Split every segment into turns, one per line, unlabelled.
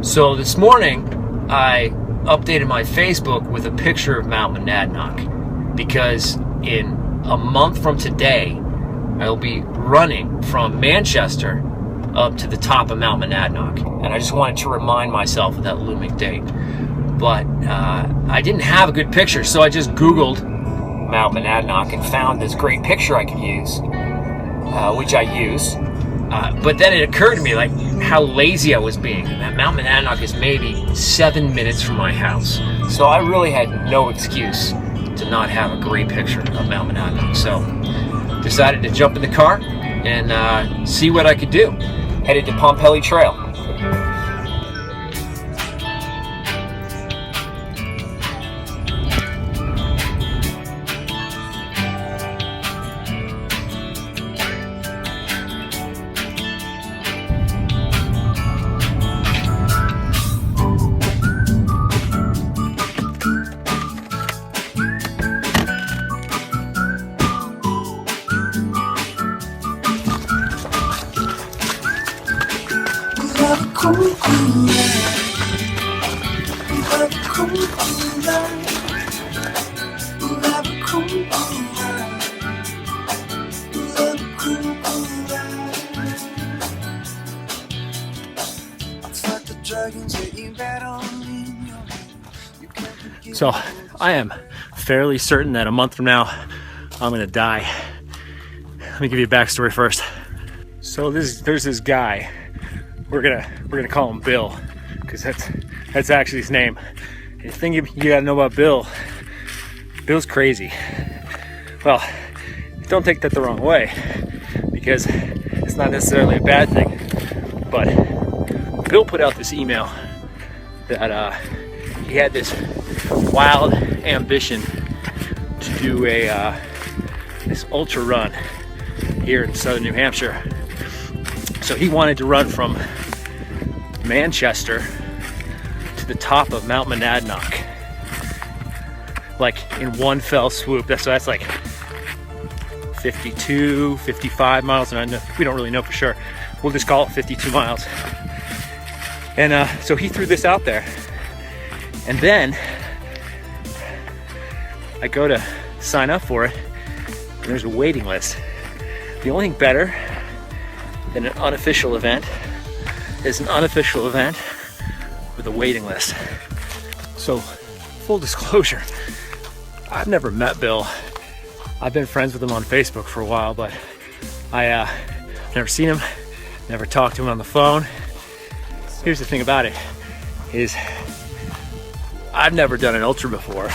So this morning, I updated my Facebook with a picture of Mount Monadnock because in a month from today, I'll be running from Manchester up to the top of Mount Monadnock. And I just wanted to remind myself of that looming date. But I didn't have a good picture, so I just Googled Mount Monadnock and found this great picture I could use, which I use. But then it occurred to me like how lazy I was being. That Mount Monadnock is maybe 7 minutes from my house. So I really had no excuse to not have a great picture of Mount Monadnock. So decided to jump in the car and see what I could do. Headed to Pompelli Trail. So I am fairly certain that a month from now I'm gonna die. Let me give you a backstory first. So there's this guy. We're gonna call him Bill, because that's actually his name. And the thing you gotta know about Bill's crazy. Well, don't take that the wrong way, because it's not necessarily a bad thing. But Bill put out this email that he had this wild ambition to do this ultra run here in southern New Hampshire. So he wanted to run from Manchester to the top of Mount Monadnock, like in one fell swoop. That's like 52, 55 miles, and we don't really know for sure. We'll just call it 52 miles. And so he threw this out there, and then I go to sign up for it, and there's a waiting list. The only thing better than an unofficial event is an unofficial event with a waiting list. So, full disclosure, I've never met Bill. I've been friends with him on Facebook for a while, but I never seen him, never talked to him on the phone. Here's the thing about it, is I've never done an ultra before.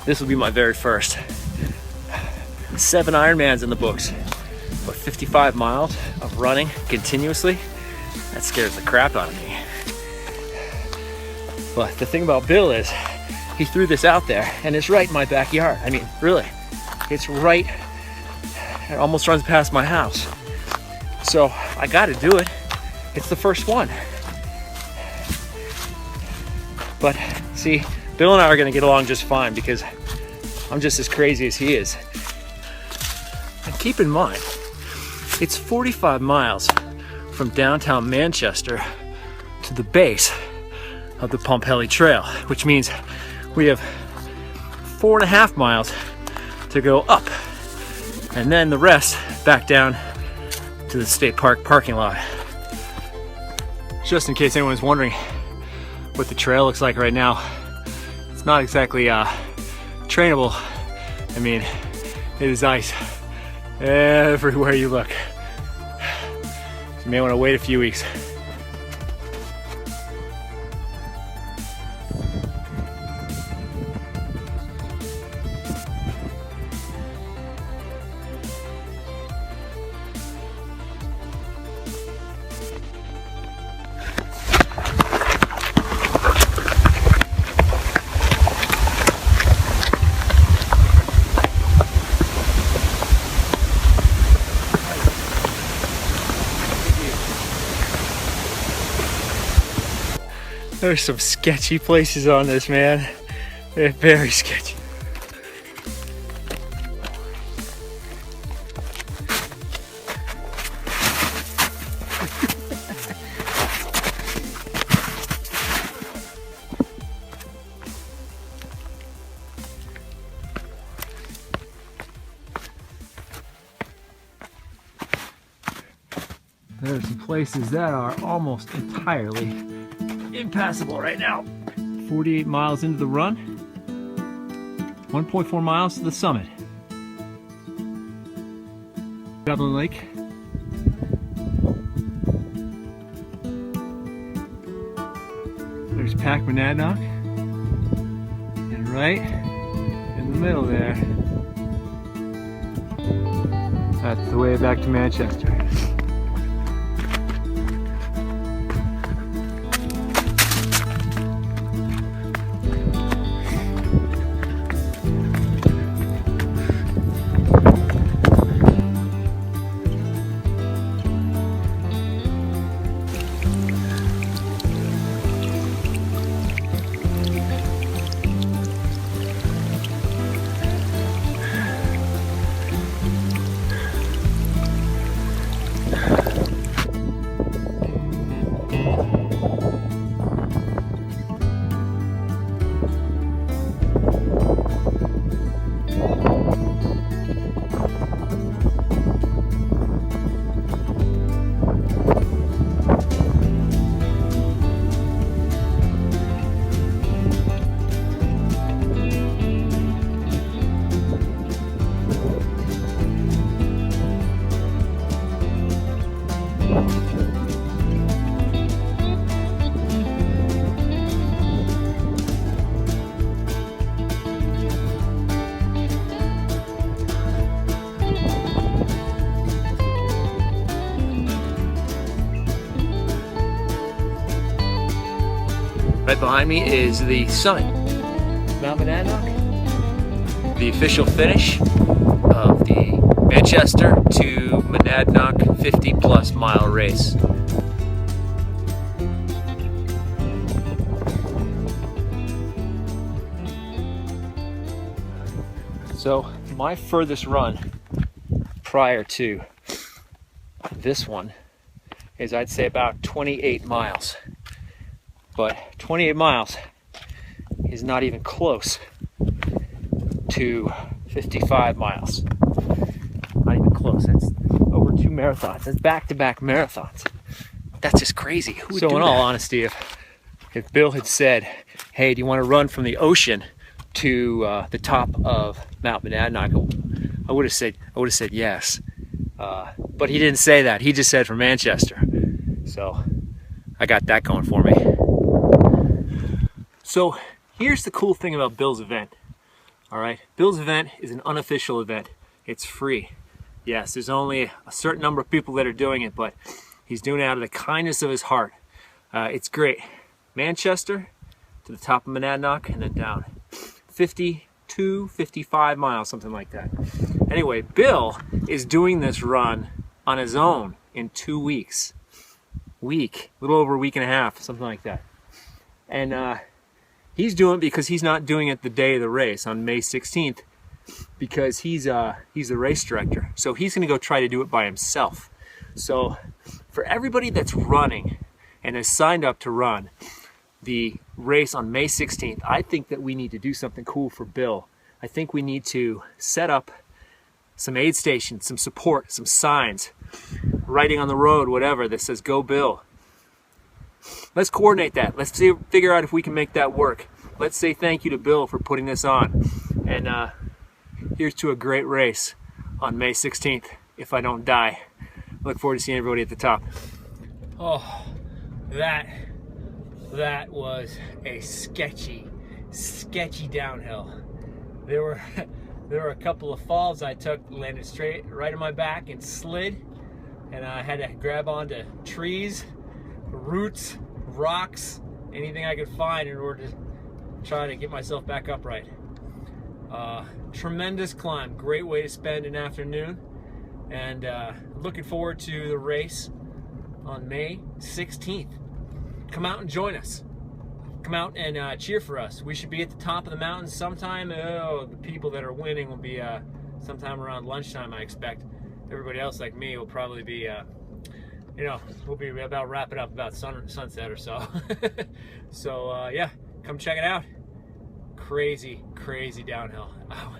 This will be my very first. 7 Ironmans in the books, but 55 miles of running continuously, that scares the crap out of me. But the thing about Bill is, he threw this out there, and it's right in my backyard. I mean, really, it's right, it almost runs past my house. So I gotta do it. It's the first one. But see, Bill and I are gonna get along just fine because I'm just as crazy as he is. And keep in mind, it's 45 miles from downtown Manchester to the base of the Pompelli Trail, which means we have 4.5 miles to go up, and then the rest back down to the state park parking lot. Just in case anyone's wondering what the trail looks like right now, it's not exactly trainable. I mean, it is ice everywhere you look. So you may want to wait a few weeks. There's some sketchy places on this, man. They're very sketchy. There are some places that are almost entirely impassable right now. 48 miles into the run, 1.4 miles to the summit. Dublin Lake. There's Pac Monadnock, and right in the middle there, that's the way back to Manchester. Right behind me is the summit, Mount Monadnock, the official finish of the Manchester to Monadnock 50+ mile race. So my furthest run prior to this one is, I'd say, about 28 miles. But 28 miles is not even close to 55 miles. Not even close. That's over 2 marathons. That's back-to-back marathons. That's just crazy. Who would do that? In all honesty, if Bill had said, "Hey, do you want to run from the ocean to the top of Mount Monadnock?" I would have said yes. But he didn't say that. He just said from Manchester. So I got that going for me. So here's the cool thing about Bill's event. All right, Bill's event is an unofficial event. It's free. Yes, there's only a certain number of people that are doing it, but he's doing it out of the kindness of his heart. It's great. Manchester to the top of Monadnock and then down. 52, 55 miles, something like that. Anyway, Bill is doing this run on his own in 2 weeks. A little over a week and a half, something like that. And he's doing it because he's not doing it the day of the race on May 16th, because he's the race director. So he's going to go try to do it by himself. So for everybody that's running and has signed up to run the race on May 16th, I think that we need to do something cool for Bill. I think we need to set up some aid stations, some support, some signs, writing on the road, whatever, that says "Go Bill." Let's coordinate that. Let's figure out if we can make that work. Let's say thank you to Bill for putting this on. And here's to a great race on May 16th, if I don't die. Look forward to seeing everybody at the top. Oh, that was a sketchy downhill. There were a couple of falls I took, landed straight right on my back and slid, and I had to grab onto trees, roots, rocks, anything I could find in order to try to get myself back upright. Tremendous climb, great way to spend an afternoon, and looking forward to the race on May 16th. Come out and join us. Come out and cheer for us. We should be at the top of the mountain sometime. Oh, the people that are winning will be sometime around lunchtime, I expect. Everybody else, like me, will probably be we'll be about wrapping up about sunset or so. So yeah, come check it out. Crazy downhill. Oh,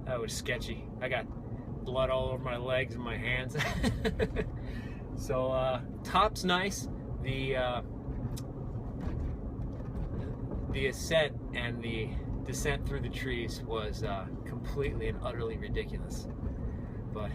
that was sketchy. I got blood all over my legs and my hands. So top's nice. The ascent and the descent through the trees was completely and utterly ridiculous. But